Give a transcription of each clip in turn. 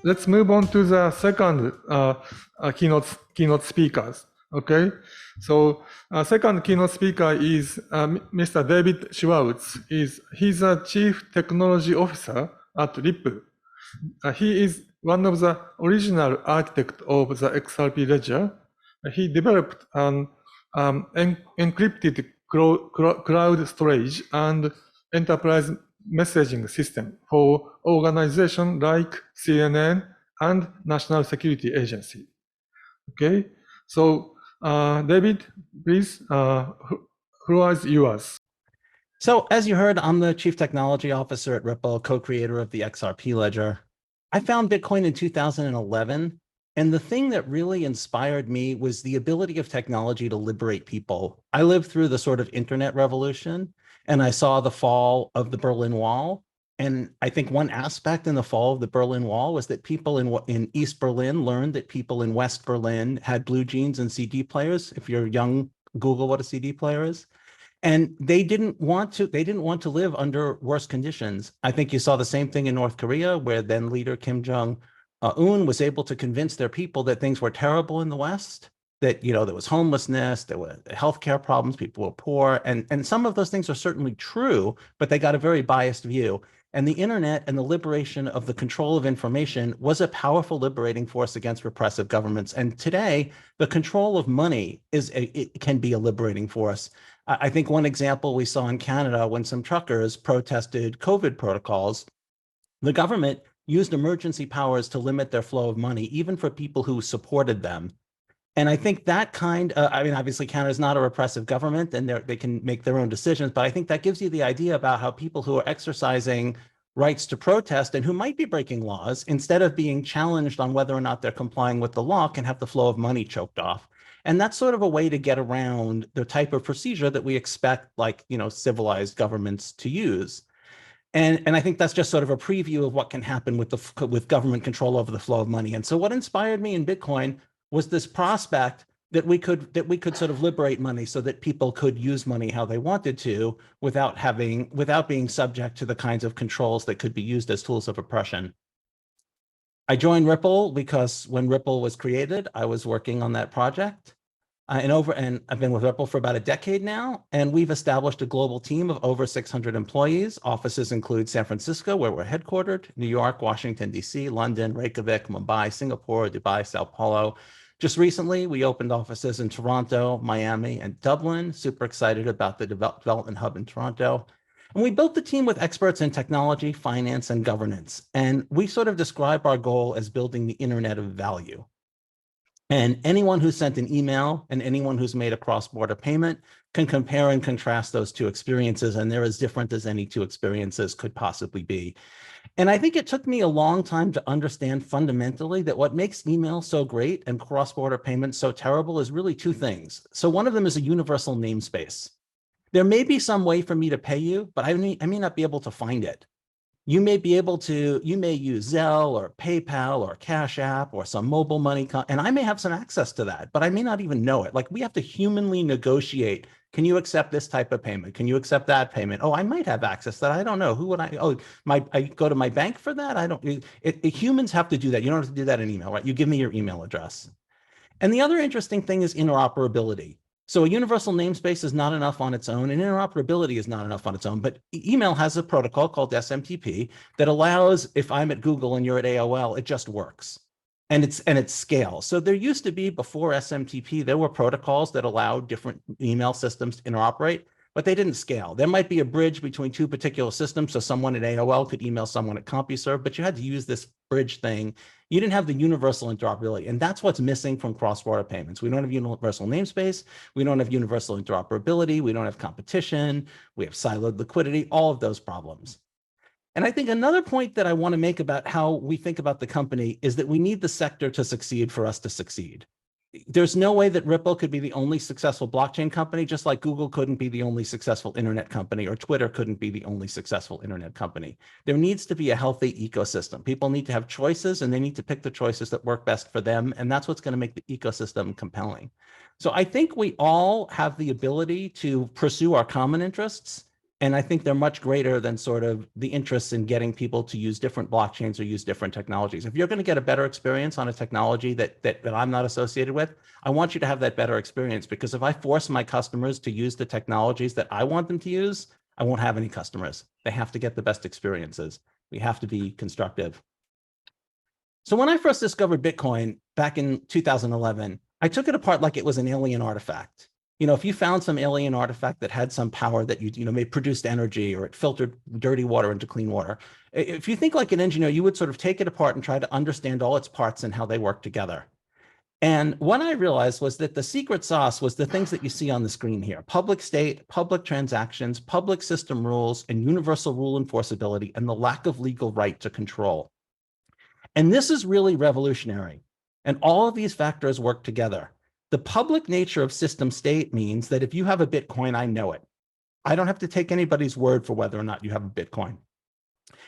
let's move on to the second keynote speakers. Okay, so second keynote speaker is Mr. David Shivoutz. He's a Chief Technology Officer at Ripple. He is one of the original architects of the XRP ledger. He developed an encrypted cloud storage and enterprise messaging system for organizations like CNN and National Security Agency. Okay, so David, please, floor is yours. So as you heard, I'm the Chief Technology Officer at Ripple, co-creator of the XRP ledger. I found Bitcoin in 2011. And the thing that really inspired me was the ability of technology to liberate people. I lived through the sort of internet revolution, and I saw the fall of the Berlin Wall. And I think one aspect in the fall of the Berlin Wall was that people in East Berlin learned that people in West Berlin had blue jeans and CD players. If you're young, Google what a CD player is. And they didn't want to live under worse conditions. I think you saw the same thing in North Korea, where then leader Kim Jong-un was able to convince their people that things were terrible in the West, that, you know, there was homelessness, there were healthcare problems, people were poor, and some of those things are certainly true, but they got a very biased view. And the internet and the liberation of the control of information was a powerful liberating force against repressive governments. And today, the control of money it can be a liberating force. I think one example we saw in Canada, when some truckers protested COVID protocols, the government used emergency powers to limit their flow of money, even for people who supported them. And I think that I mean, obviously Canada is not a repressive government and they can make their own decisions, but I think that gives you the idea about how people who are exercising rights to protest and who might be breaking laws, instead of being challenged on whether or not they're complying with the law, can have the flow of money choked off. And that's sort of a way to get around the type of procedure that we expect, like, you know, civilized governments to use. And I think that's just sort of a preview of what can happen with government control over the flow of money. And so what inspired me in Bitcoin was this prospect that we could sort of liberate money so that people could use money how they wanted to without being subject to the kinds of controls that could be used as tools of oppression. I joined Ripple because when Ripple was created, I was working on that project. And I've been with Ripple for about a decade now, and we've established a global team of over 600 employees. Offices include San Francisco, where we're headquartered, New York, Washington, D.C., London, Reykjavik, Mumbai, Singapore, Dubai, Sao Paulo. Just recently, we opened offices in Toronto, Miami, and Dublin. Super excited about the development hub in Toronto. And we built the team with experts in technology, finance, and governance. And we sort of describe our goal as building the internet of value. And anyone who sent an email and anyone who's made a cross-border payment can compare and contrast those two experiences, and they're as different as any two experiences could possibly be. And I think it took me a long time to understand fundamentally that what makes email so great and cross-border payments so terrible is really two things. So one of them is a universal namespace. There may be some way for me to pay you, but I may not be able to find it. You may use Zelle or PayPal or Cash App or some mobile money, and I may have some access to that, but I may not even know it. Like, we have to humanly negotiate. Can you accept this type of payment? Can you accept that payment? Oh, I might have access to that. I don't know. Who would I? Oh, I go to my bank for that? I don't. Humans have to do that. You don't have to do that in email, right? You give me your email address. And the other interesting thing is interoperability. So a universal namespace is not enough on its own, and interoperability is not enough on its own, but email has a protocol called SMTP that allows, if I'm at Google and you're at AOL, it just works. And it scales. So there used to be, before SMTP, there were protocols that allowed different email systems to interoperate, but they didn't scale. There might be a bridge between two particular systems, so someone at AOL could email someone at CompuServe, but you had to use this bridge thing. You didn't have the universal interoperability, and that's what's missing from cross-border payments. We don't have universal namespace, we don't have universal interoperability, we don't have competition, we have siloed liquidity, all of those problems. And I think another point that I want to make about how we think about the company is that we need the sector to succeed for us to succeed. There's no way that Ripple could be the only successful blockchain company, just like Google couldn't be the only successful internet company, or Twitter couldn't be the only successful internet company. There needs to be a healthy ecosystem. People need to have choices, and they need to pick the choices that work best for them. And that's what's going to make the ecosystem compelling. So I think we all have the ability to pursue our common interests And I think they're much greater than sort of the interests in getting people to use different blockchains or use different technologies. If you're going to get a better experience on a technology that I'm not associated with, I want you to have that better experience, because if I force my customers to use the technologies that I want them to use, I won't have any customers. They have to get the best experiences. We have to be constructive. So when I first discovered Bitcoin back in 2011, I took it apart like it was an alien artifact. You know, if you found some alien artifact that had some power that maybe produced energy, or it filtered dirty water into clean water, if you think like an engineer, you would sort of take it apart and try to understand all its parts and how they work together. And what I realized was that the secret sauce was the things that you see on the screen here: public state, public transactions, public system rules, and universal rule enforceability, and the lack of legal right to control. And this is really revolutionary. And all of these factors work together. The public nature of system state means that if you have a Bitcoin, I know it. I don't have to take anybody's word for whether or not you have a Bitcoin.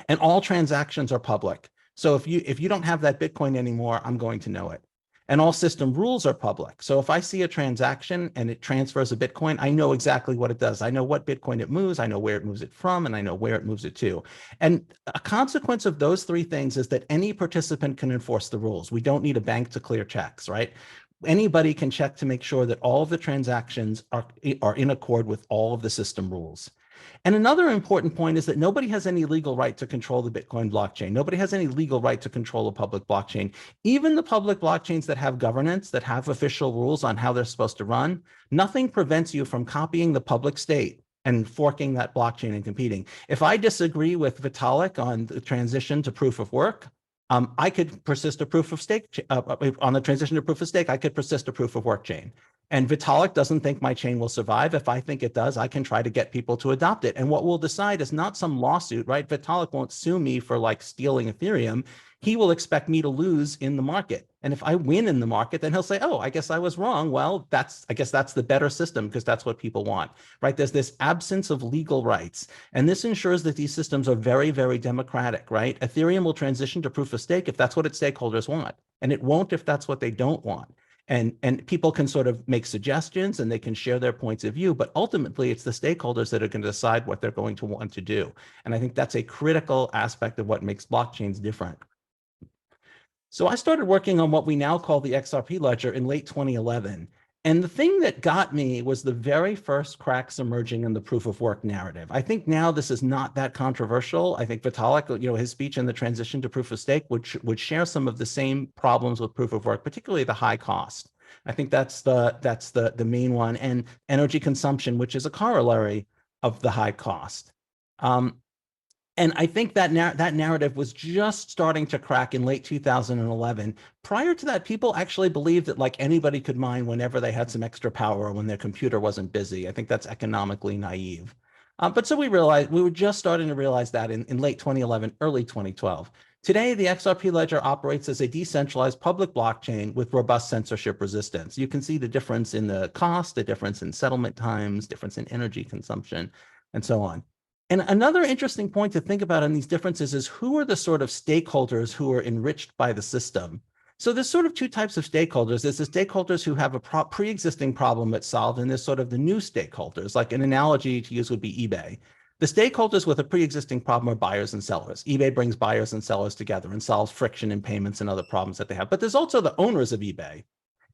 And all transactions are public. So if you don't have that Bitcoin anymore, I'm going to know it. And all system rules are public. So if I see a transaction and it transfers a Bitcoin, I know exactly what it does. I know what Bitcoin it moves, I know where it moves it from, and I know where it moves it to. And a consequence of those three things is that any participant can enforce the rules. We don't need a bank to clear checks, right? Anybody can check to make sure that all of the transactions are in accord with all of the system rules. And another important point is that nobody has any legal right to control the Bitcoin blockchain. Nobody has any legal right to control a public blockchain. Even the public blockchains that have governance, that have official rules on how they're supposed to run, nothing prevents you from copying the public state and forking that blockchain and competing. If I disagree with Vitalik on the transition to proof of work, I could persist a proof of stake on the transition to proof of stake. I could persist a proof of work chain. And Vitalik doesn't think my chain will survive. If I think it does, I can try to get people to adopt it. And what we'll decide is not some lawsuit, right? Vitalik won't sue me for like stealing Ethereum. He will expect me to lose in the market. And if I win in the market, then he'll say, oh, I guess I was wrong. Well, I guess that's the better system, because that's what people want, right? There's this absence of legal rights. And this ensures that these systems are very, very democratic, right? Ethereum will transition to proof of stake if that's what its stakeholders want. And it won't if that's what they don't want. And people can sort of make suggestions and they can share their points of view, but ultimately it's the stakeholders that are going to decide what they're going to want to do. And I think that's a critical aspect of what makes blockchains different. So I started working on what we now call the XRP ledger in late 2011. And the thing that got me was the very first cracks emerging in the proof of work narrative. I think now this is not that controversial. I think Vitalik, his speech in the transition to proof of stake would share some of the same problems with proof of work, particularly the high cost. I think that's the main one, and energy consumption, which is a corollary of the high cost. And I think that narrative was just starting to crack in late 2011. Prior to that, people actually believed that like anybody could mine whenever they had some extra power or when their computer wasn't busy. I think that's economically naive. But so we were just starting to realize that in late 2011, early 2012. Today, the XRP ledger operates as a decentralized public blockchain with robust censorship resistance. You can see the difference in the cost, the difference in settlement times, difference in energy consumption, and so on. And another interesting point to think about on these differences is who are the sort of stakeholders who are enriched by the system. So there's sort of two types of stakeholders. There's the stakeholders who have a pre-existing problem that's solved, and there's sort of the new stakeholders. Like an analogy to use would be eBay. The stakeholders with a pre-existing problem are buyers and sellers. eBay brings buyers and sellers together and solves friction in payments and other problems that they have. But there's also the owners of eBay,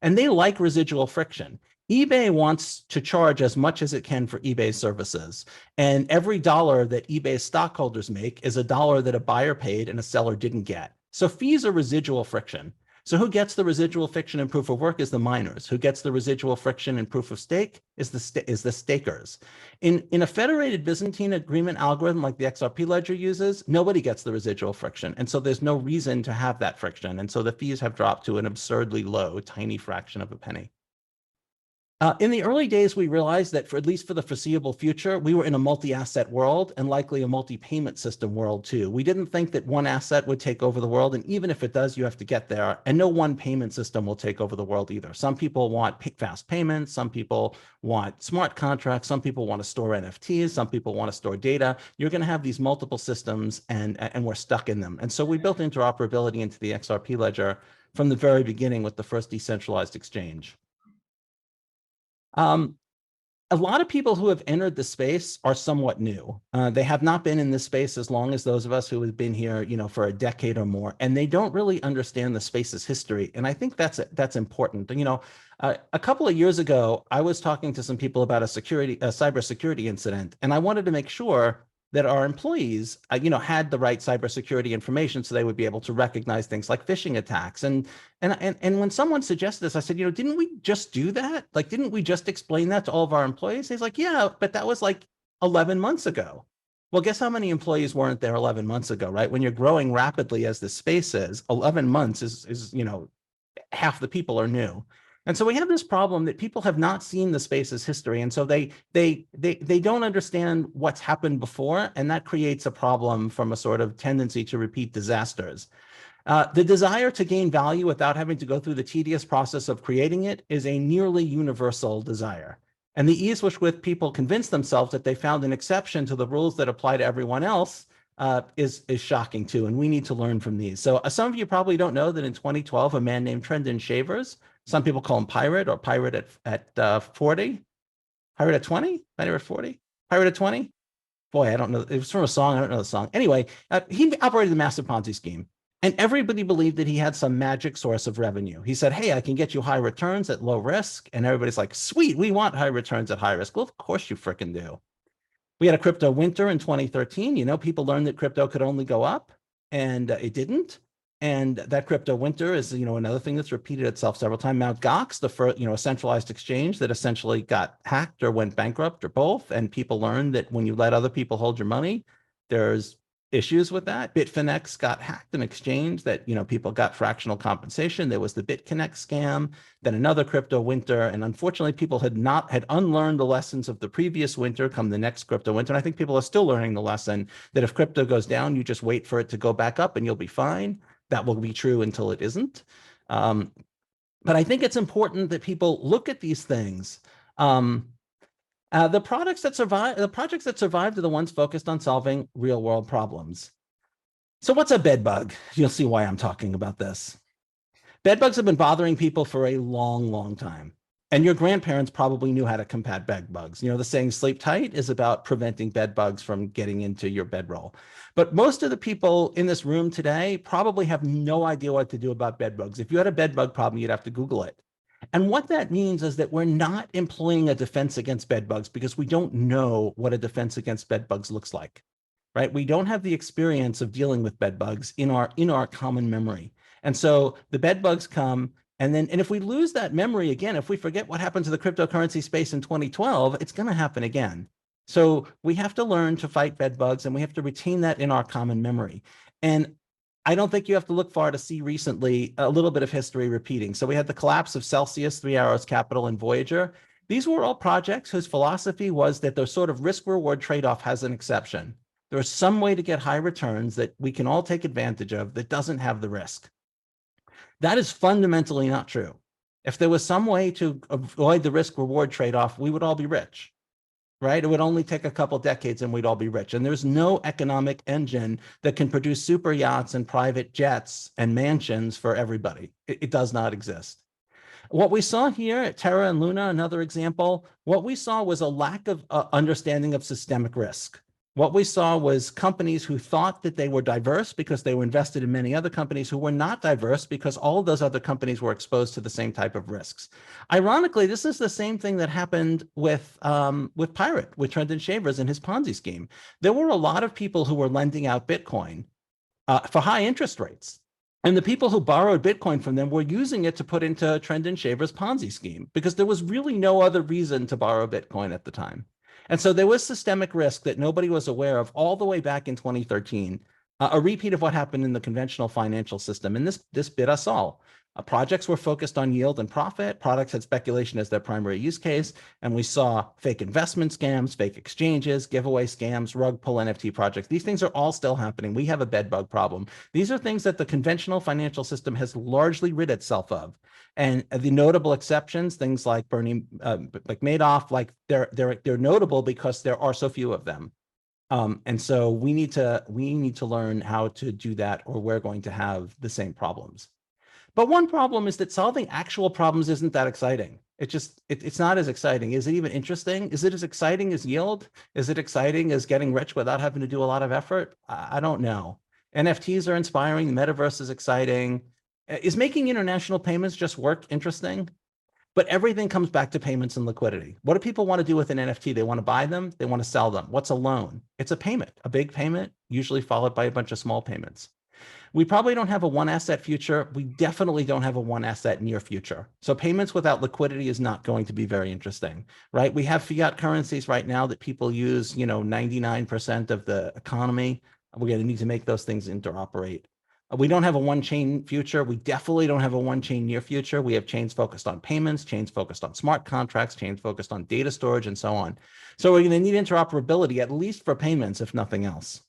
and they like residual friction. eBay wants to charge as much as it can for eBay services. And every dollar that eBay stockholders make is a dollar that a buyer paid and a seller didn't get. So fees are residual friction. So who gets the residual friction in proof of work is the miners. Who gets the residual friction in proof of stake is the stakers. In a federated Byzantine agreement algorithm like the XRP ledger uses, nobody gets the residual friction. And so there's no reason to have that friction. And so the fees have dropped to an absurdly low, tiny fraction of a penny. In the early days, we realized that at least for the foreseeable future, we were in a multi-asset world and likely a multi-payment system world too. We didn't think that one asset would take over the world. And even if it does, you have to get there. And no one payment system will take over the world either. Some people want fast payments. Some people want smart contracts. Some people want to store NFTs. Some people want to store data. You're going to have these multiple systems and we're stuck in them. And so we built interoperability into the XRP ledger from the very beginning with the first decentralized exchange. a lot of people who have entered the space are somewhat new. They have not been in this space as long as those of us who have been here, for a decade or more, and they don't really understand the space's history. And I think that's important. A couple of years ago, I was talking to some people about a cybersecurity incident, and I wanted to make sure that our employees, had the right cybersecurity information so they would be able to recognize things like phishing attacks. And when someone suggested this, I said, didn't we just do that? Like, didn't we just explain that to all of our employees? He's like, yeah, but that was like 11 months ago. Well, guess how many employees weren't there 11 months ago, right? When you're growing rapidly as this space is, 11 months is half the people are new. And so we have this problem that people have not seen the space's history. And so they don't understand what's happened before. And that creates a problem from a sort of tendency to repeat disasters. The desire to gain value without having to go through the tedious process of creating it is a nearly universal desire. And the ease with which people convince themselves that they found an exception to the rules that apply to everyone else is shocking too. And we need to learn from these. So some of you probably don't know that in 2012, a man named Trendon Shavers, some people call him Pirate or Pirate at 40, Pirate at 20, Pirate at 40, Pirate at 20. Boy, I don't know. It was from a song. I don't know the song. Anyway, he operated the massive Ponzi scheme. And everybody believed that he had some magic source of revenue. He said, hey, I can get you high returns at low risk. And everybody's like, sweet, we want high returns at high risk. Well, of course you frickin' do. We had a crypto winter in 2013. People learned that crypto could only go up, and it didn't. And that crypto winter is, another thing that's repeated itself several times. Mt. Gox, the first, a centralized exchange that essentially got hacked or went bankrupt or both. And people learned that when you let other people hold your money, there's issues with that. Bitfinex got hacked, an exchange that, people got fractional compensation. There was the BitConnect scam, then another crypto winter. And unfortunately, people had unlearned the lessons of the previous winter come the next crypto winter. And I think people are still learning the lesson that if crypto goes down, you just wait for it to go back up and you'll be fine. That will be true until it isn't. But I think it's important that people look at these things. The projects that survived are the ones focused on solving real world problems. So what's a bed bug? You'll see why I'm talking about this. Bed bugs have been bothering people for a long, long time. And your grandparents probably knew how to combat bed bugs. The saying sleep tight is about preventing bed bugs from getting into your bedroll. But most of the people in this room today probably have no idea what to do about bed bugs. If you had a bed bug problem, you'd have to Google it. And what that means is that we're not employing a defense against bed bugs because we don't know what a defense against bed bugs looks like, right? We don't have the experience of dealing with bed bugs in our common memory. And so the bed bugs come, and if we lose that memory again, if we forget what happened to the cryptocurrency space in 2012, it's going to happen again. So we have to learn to fight bed bugs, and we have to retain that in our common memory. And I don't think you have to look far to see recently a little bit of history repeating. So we had the collapse of Celsius, 3 Arrows Capital, and Voyager. These were all projects whose philosophy was that the sort of risk-reward trade-off has an exception. There is some way to get high returns that we can all take advantage of that doesn't have the risk. That is fundamentally not true. If there was some way to avoid the risk-reward trade-off, we would all be rich, right? It would only take a couple decades and we'd all be rich. And there's no economic engine that can produce super yachts and private jets and mansions for everybody. It does not exist. What we saw here at Terra and Luna, another example, what we saw was a lack of understanding of systemic risk. What we saw was companies who thought that they were diverse because they were invested in many other companies who were not diverse because all of those other companies were exposed to the same type of risks. Ironically, this is the same thing that happened with Pirate, with Trendon Shavers and his Ponzi scheme. There were a lot of people who were lending out Bitcoin for high interest rates. And the people who borrowed Bitcoin from them were using it to put into Trendon Shavers' Ponzi scheme because there was really no other reason to borrow Bitcoin at the time. And so there was systemic risk that nobody was aware of all the way back in 2013, a repeat of what happened in the conventional financial system. And this bit us all. Projects were focused on yield and profit. Products had speculation as their primary use case. And we saw fake investment scams, fake exchanges, giveaway scams, rug pull NFT projects. These things are all still happening. We have a bed bug problem. These are things that the conventional financial system has largely rid itself of. And the notable exceptions, things like like Madoff, like they're notable because there are so few of them. And so we need to learn how to do that, or we're going to have the same problems. But one problem is that solving actual problems isn't that exciting. It's not as exciting. Is it even interesting? Is it as exciting as yield? Is it exciting as getting rich without having to do a lot of effort? I don't know. NFTs are inspiring. The metaverse is exciting. Is making international payments just work interesting? But everything comes back to payments and liquidity. What do people want to do with an NFT? They want to buy them. They want to sell them. What's a loan? It's a payment, a big payment, usually followed by a bunch of small payments. We probably don't have a one asset future. We definitely don't have a one asset near future. So payments without liquidity is not going to be very interesting, right? We have fiat currencies right now that people use, 99% of the economy. We're going to need to make those things interoperate. We don't have a one chain future. We definitely don't have a one chain near future. We have chains focused on payments, chains focused on smart contracts, chains focused on data storage, and so on. So we're going to need interoperability, at least for payments, if nothing else.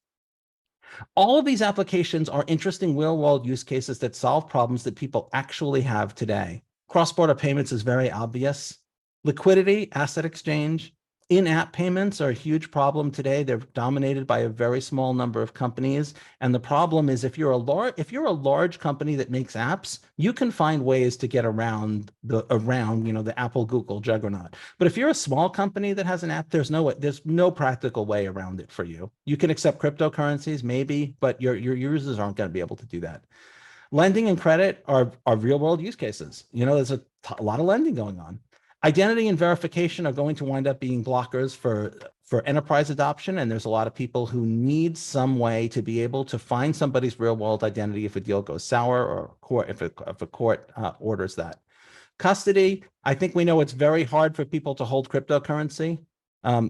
All of these applications are interesting real-world use cases that solve problems that people actually have today. Cross-border payments is very obvious. Liquidity, asset exchange, in-app payments are a huge problem today. They're dominated by a very small number of companies. And the problem is if you're a large company that makes apps, you can find ways to get around the Apple, Google juggernaut. But if you're a small company that has an app, there's no practical way around it for you. You can accept cryptocurrencies, maybe, but your users aren't going to be able to do that. Lending and credit are real world use cases. There's a lot of lending going on. Identity and verification are going to wind up being blockers for enterprise adoption, and there's a lot of people who need some way to be able to find somebody's real-world identity if a deal goes sour or if a court orders that. Custody, I think we know it's very hard for people to hold cryptocurrency.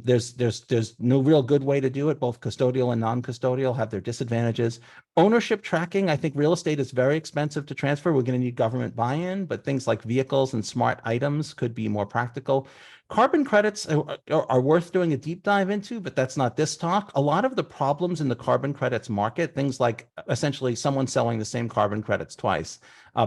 There's no real good way to do it. Both custodial and non-custodial have their disadvantages. Ownership tracking, I think real estate is very expensive to transfer. We're going to need government buy-in, but things like vehicles and smart items could be more practical. Carbon credits are worth doing a deep dive into, but that's not this talk. A lot of the problems in the carbon credits market, things like essentially someone selling the same carbon credits twice,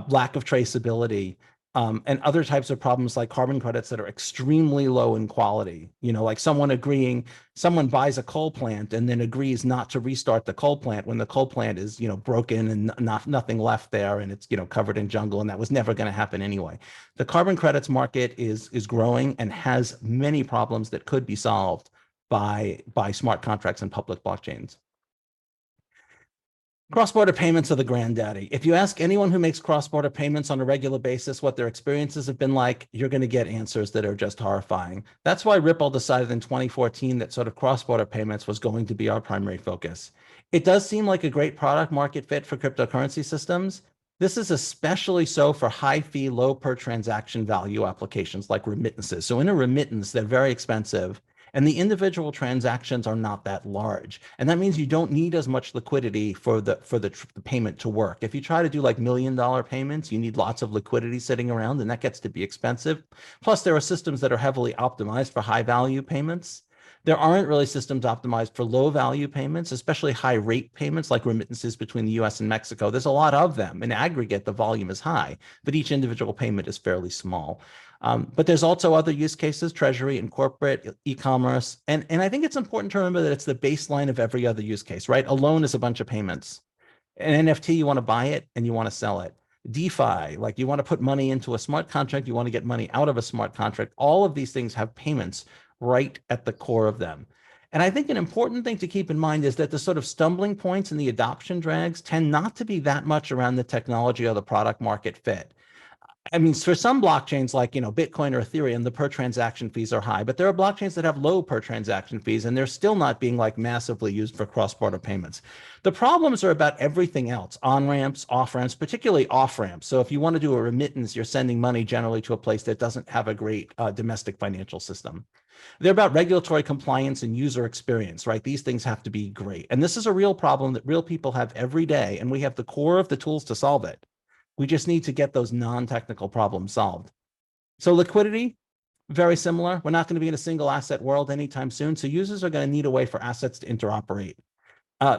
lack of traceability, and other types of problems like carbon credits that are extremely low in quality, like someone buys a coal plant and then agrees not to restart the coal plant when the coal plant is, broken and nothing left there and it's, covered in jungle, and that was never going to happen anyway. The carbon credits market is growing and has many problems that could be solved by smart contracts and public blockchains. Cross-border payments are the granddaddy. If you ask anyone who makes cross-border payments on a regular basis what their experiences have been like, you're going to get answers that are just horrifying. That's why Ripple decided in 2014 that sort of cross-border payments was going to be our primary focus. It does seem like a great product market fit for cryptocurrency systems. This is especially so for high-fee, low-per-transaction value applications like remittances. So in a remittance, they're very expensive, and the individual transactions are not that large. And that means you don't need as much liquidity for the payment to work. If you try to do like $1 million payments, you need lots of liquidity sitting around, and that gets to be expensive. Plus, there are systems that are heavily optimized for high value payments. There aren't really systems optimized for low value payments, especially high rate payments like remittances between the US and Mexico. There's a lot of them. In aggregate, the volume is high, but each individual payment is fairly small. But there's also other use cases, treasury and corporate, e-commerce. And I think it's important to remember that it's the baseline of every other use case, right? A loan is a bunch of payments. An NFT, you want to buy it and you want to sell it. DeFi, like you want to put money into a smart contract, you want to get money out of a smart contract. All of these things have payments right at the core of them. And I think an important thing to keep in mind is that the sort of stumbling points and the adoption drags tend not to be that much around the technology or the product market fit. I mean, for some blockchains like, Bitcoin or Ethereum, the per transaction fees are high, but there are blockchains that have low per transaction fees, and they're still not being like massively used for cross-border payments. The problems are about everything else, on-ramps, off-ramps, particularly off-ramps. So if you want to do a remittance, you're sending money generally to a place that doesn't have a great domestic financial system. They're about regulatory compliance and user experience, right? These things have to be great. And this is a real problem that real people have every day, and we have the core of the tools to solve it. We just need to get those non-technical problems solved. So liquidity, very similar. We're not going to be in a single asset world anytime soon. So users are going to need a way for assets to interoperate.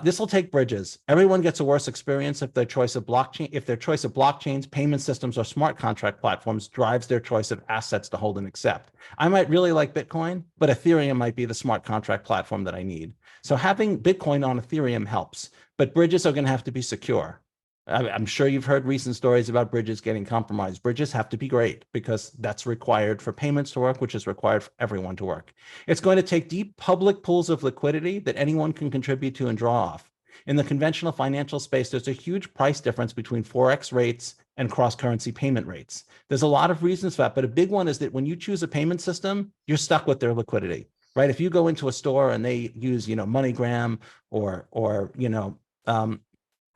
This will take bridges. Everyone gets a worse experience if their choice of blockchains, payment systems, or smart contract platforms drives their choice of assets to hold and accept. I might really like Bitcoin, but Ethereum might be the smart contract platform that I need. So having Bitcoin on Ethereum helps, but bridges are going to have to be secure. I'm sure you've heard recent stories about bridges getting compromised. Bridges have to be great because that's required for payments to work, which is required for everyone to work. It's going to take deep public pools of liquidity that anyone can contribute to and draw off. In the conventional financial space, there's a huge price difference between Forex rates and cross-currency payment rates. There's a lot of reasons for that, but a big one is that when you choose a payment system, you're stuck with their liquidity, right? If you go into a store and they use, MoneyGram or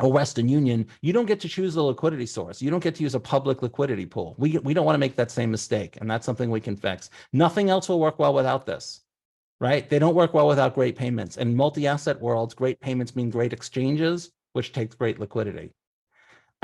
Western Union, you don't get to choose the liquidity source. You don't get to use a public liquidity pool. We don't want to make that same mistake, and that's something we can fix. Nothing else will work well without this. Right? They don't work well without great payments. In multi-asset worlds, great payments mean great exchanges, which takes great liquidity.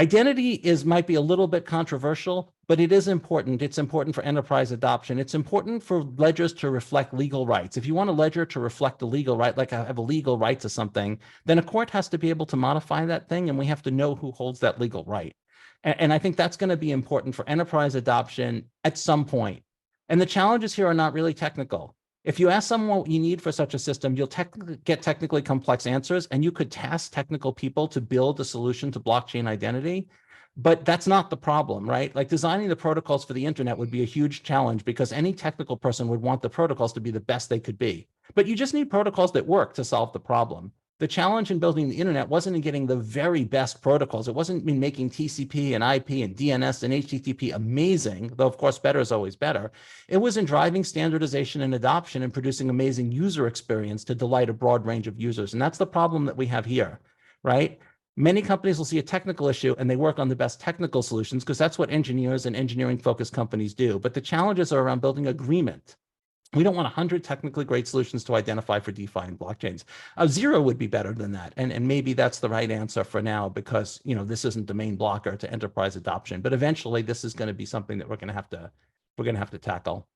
Identity might be a little bit controversial, but it is important. It's important for enterprise adoption. It's important for ledgers to reflect legal rights. If you want a ledger to reflect a legal right, like I have a legal right to something, then a court has to be able to modify that thing, and we have to know who holds that legal right. And I think that's going to be important for enterprise adoption at some point. And the challenges here are not really technical. If you ask someone what you need for such a system, you'll get technically complex answers, and you could task technical people to build a solution to blockchain identity. But that's not the problem, right? Like designing the protocols for the internet would be a huge challenge because any technical person would want the protocols to be the best they could be. But you just need protocols that work to solve the problem. The challenge in building the internet wasn't in getting the very best protocols. It wasn't in making TCP and IP and DNS and HTTP amazing, though of course better is always better. It was in driving standardization and adoption and producing amazing user experience to delight a broad range of users. And that's the problem that we have here, right? Many companies will see a technical issue and they work on the best technical solutions because that's what engineers and engineering-focused companies do. But the challenges are around building agreement. We don't want 100 technically great solutions to identify for DeFi and blockchains. 0 would be better than that. And maybe that's the right answer for now because, this isn't the main blocker to enterprise adoption. But eventually this is going to be something that we're going to have to tackle.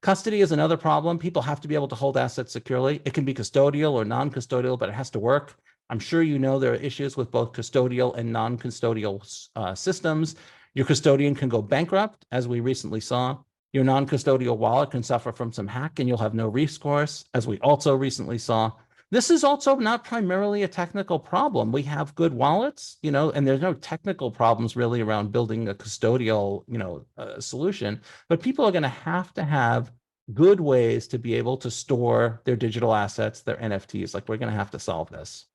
Custody is another problem. People have to be able to hold assets securely. It can be custodial or non-custodial, but it has to work. I'm sure there are issues with both custodial and non-custodial systems. Your custodian can go bankrupt, as we recently saw. Your non-custodial wallet can suffer from some hack and you'll have no recourse, as we also recently saw. This is also not primarily a technical problem. We have good wallets, and there's no technical problems really around building a custodial, solution, but people are going to have good ways to be able to store their digital assets, their NFTs. Like we're going to have to solve this.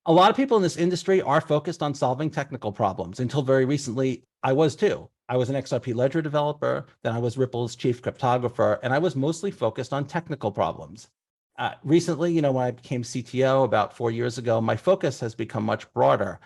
A lot of people in this industry are focused on solving technical problems. Until very recently, I was too. I was an XRP ledger developer, then I was Ripple's chief cryptographer, and I was mostly focused on technical problems. Recently, when I became CTO about 4 years ago, my focus has become much broader.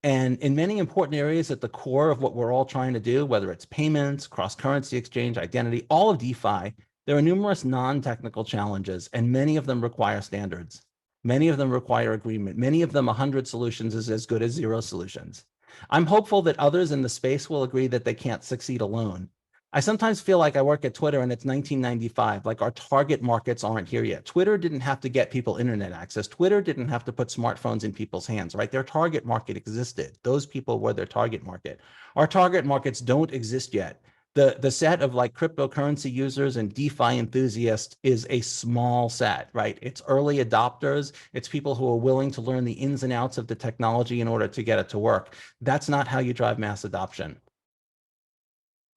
And in many important areas at the core of what we're all trying to do, whether it's payments, cross-currency exchange, identity, all of DeFi, there are numerous non-technical challenges, and many of them require standards. Many of them require agreement. Many of them, 100 solutions is as good as 0 solutions. I'm hopeful that others in the space will agree that they can't succeed alone. I sometimes feel like I work at Twitter and it's 1995, like our target markets aren't here yet. Twitter didn't have to get people internet access. Twitter didn't have to put smartphones in people's hands, right? Their target market existed. Those people were their target market. Our target markets don't exist yet. The set of like cryptocurrency users and DeFi enthusiasts is a small set, right? It's early adopters. It's people who are willing to learn the ins and outs of the technology in order to get it to work. That's not how you drive mass adoption.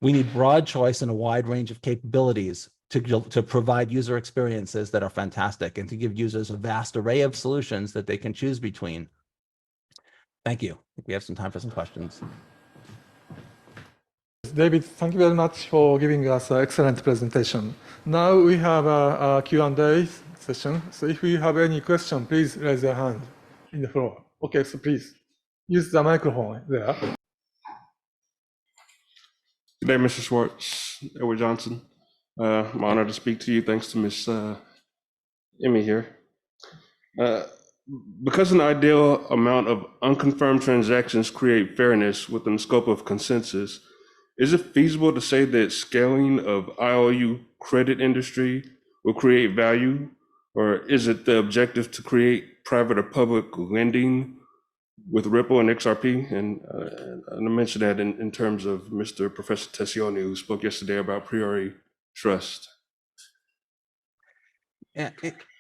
We need broad choice and a wide range of capabilities to provide user experiences that are fantastic and to give users a vast array of solutions that they can choose between. Thank you. I think we have some time for some questions. David, thank you very much for giving us an excellent presentation. Now we have a Q&A session. So if you have any question, please raise your hand in the floor. Okay, so please use the microphone there. Good day, Mr. Schwartz, Edward Johnson. I'm honored to speak to you. Thanks to Ms. Emmy here. Because an ideal amount of unconfirmed transactions create fairness within the scope of consensus, is it feasible to say that scaling of IOU credit industry will create value, or is it the objective to create private or public lending with Ripple and XRP? And I mentioned that in terms of Professor Tessioni, who spoke yesterday about priori trust. Yeah,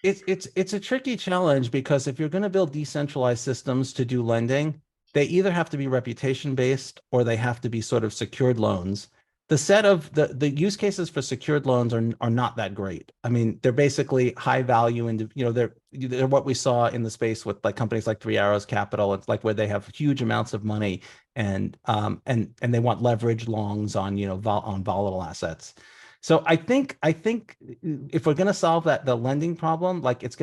it's a tricky challenge because if you're going to build decentralized systems to do lending, they either have to be reputation based or they have to be sort of secured loans. The set of the use cases for secured loans are not that great. I mean, they're basically high value, and they're what we saw in the space with like companies like Three Arrows Capital. It's like where they have huge amounts of money and they want leverage longs on on volatile assets. So I think if we're going to solve the lending problem, like it's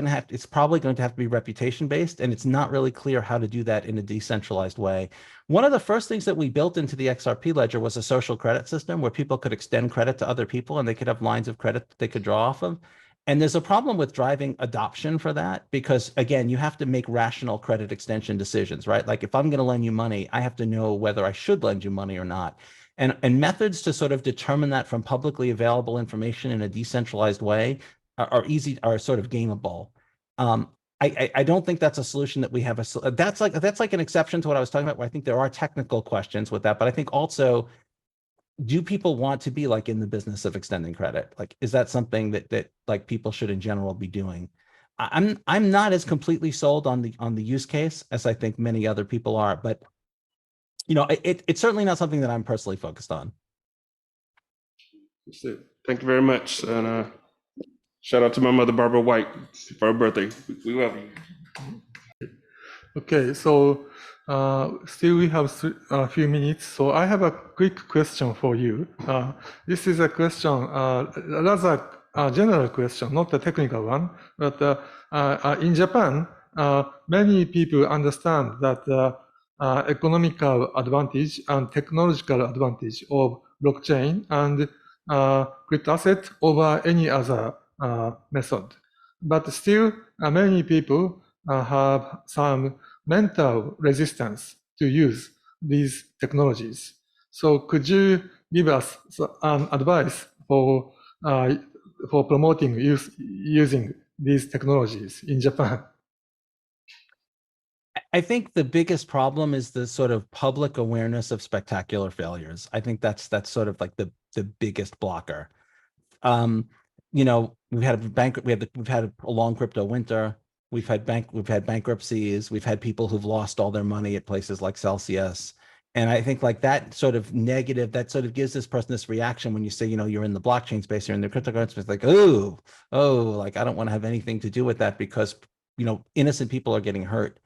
probably going to have to be reputation based, and it's not really clear how to do that in a decentralized way. One of the first things that we built into the XRP ledger was a social credit system where people could extend credit to other people and they could have lines of credit that they could draw off of. And there's a problem with driving adoption for that because, again, you have to make rational credit extension decisions, right? Like if I'm going to lend you money, I have to know whether I should lend you money or not. And methods to sort of determine that from publicly available information in a decentralized way are sort of gameable. I don't think that's a solution that we have. That's like an exception to what I was talking about, where I think there are technical questions with that. But I think also, do people want to be like in the business of extending credit? Like, is that something that like people should in general be doing? I'm not as completely sold on the use case as I think many other people are, but it's certainly not something that I'm personally focused on. Thank you very much. And shout out to my mother, Barbara White, for her birthday. We love you. Okay, so still we have a few minutes. So I have a quick question for you. This is a question, rather a general question, not a technical one. But in Japan, many people understand that economical advantage and technological advantage of blockchain and crypto asset over any other method. But still, many people have some mental resistance to use these technologies. So could you give us advice for promoting using these technologies in Japan? I think the biggest problem is the sort of public awareness of spectacular failures. I think that's sort of like the biggest blocker. We've had a long crypto winter. We've had bankruptcies. We've had people who've lost all their money at places like Celsius. And I think like that sort of negative, that sort of gives this person this reaction when you say, you're in the blockchain space, you're in the cryptocurrency space, like, like I don't want to have anything to do with that because, innocent people are getting hurt.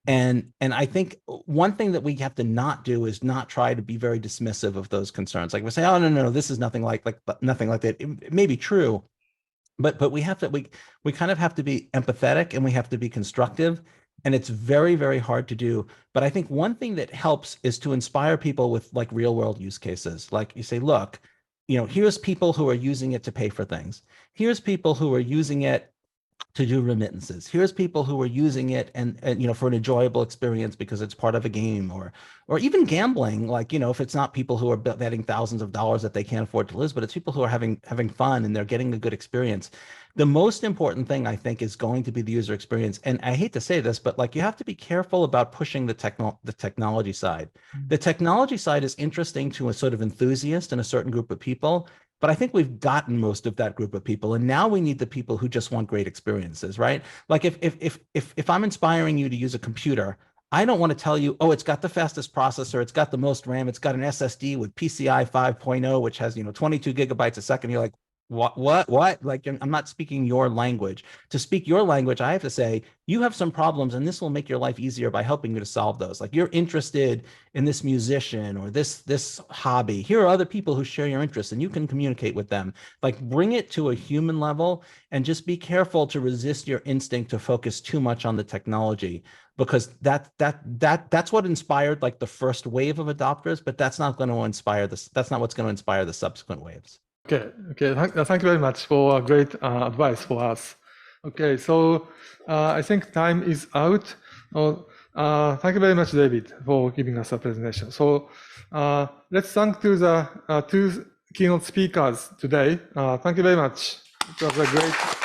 And I think one thing that we have to not do is not try to be very dismissive of those concerns. Like we say, oh, no, this is nothing like nothing like that. It may be true, but we have to, we kind of have to be empathetic and we have to be constructive. And it's very, very hard to do. But I think one thing that helps is to inspire people with like real world use cases. Like you say, look, here's people who are using it to pay for things. Here's people who are using it to do remittances. Here's people who are using it and for an enjoyable experience because it's part of a game or even gambling. Like, if it's not people who are betting thousands of dollars that they can't afford to lose, but it's people who are having fun and they're getting a good experience. The most important thing I think is going to be the user experience. And I hate to say this, but like you have to be careful about pushing the technology side. The technology side is interesting to a sort of enthusiast and a certain group of people. But I think we've gotten most of that group of people, and now we need the people who just want great experiences, right? Like if I'm inspiring you to use a computer, I don't want to tell you, oh, it's got the fastest processor, it's got the most RAM, it's got an SSD with PCI 5.0, which has 22 gigabytes a second. You're like, what? Like, I'm not speaking your language. To speak your language, I have to say, you have some problems and this will make your life easier by helping you to solve those. Like, you're interested in this musician or this hobby. Here are other people who share your interests and you can communicate with them. Like, bring it to a human level and just be careful to resist your instinct to focus too much on the technology, because that's what inspired like the first wave of adopters, but that's not going to inspire this. That's not what's going to inspire the subsequent waves. Okay. Thank you very much for great advice for us. Okay, so I think time is out. Thank you very much, David, for giving us a presentation. So let's thank to the two keynote speakers today. Thank you very much. It was a great.